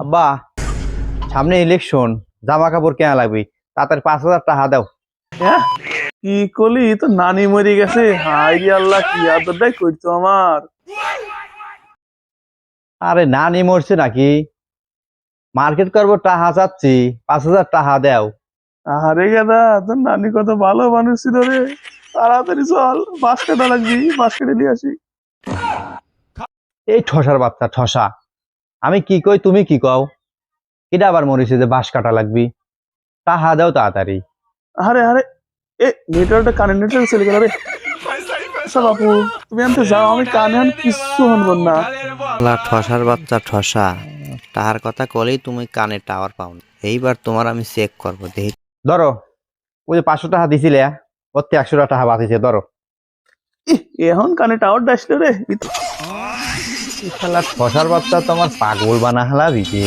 আব্বা, সামনে ইলেকশন, জামা কাপড় কেনা লাগবে, তাড়াতাড়ি 5,000 টাকা দাও। হ্যাঁ, কি করলি? তো নানি মরে গেছে। হাই রে আল্লাহ, কি আদরটাই করতো আমার। আরে নানি মরছে নাকি? মার্কেট করবো, টাকা চাচ্ছি, 5,000 টাকা দাও। আরে গাদা, তোর নানি কত ভালো মানুষ ছিল রে। তাড়াতাড়ি চল, বাস কাটা লাগবি, বাস কেটে নিয়ে আসি। এই ঠসার বাচ্চা ঠসা, আমি কি কই তুমি কি কও? এটা আবার মরিছে যে বাঁশ কাটা লাগবি, টাকা দাও তাড়াতাড়ি। আরে আরে, এ নেটওয়ার্কটা কানে নেটওয়ার্ক চলে গেল রে। আচ্ছা বাপু, তুমি আনতে যাও, আমি কানে আন কিচ্ছু শুনবো না। ঠসার বাচ্চা ঠসা, তাহার কথা কলেই তুমি কানে টাওয়ার পাও না। এইবার তোমার আমি চেক করবো, দেখি। ধরো, ওই যে 500 টাকা দিছিলে, ওর থেকে 100 টাকা বাঁচিছে, ধরো। ইহ, এখন কানে টাওয়ারটা আসলো রে। এই শালা ঠসার বাচ্চা তোমার পাগল বানা হালা দিতে।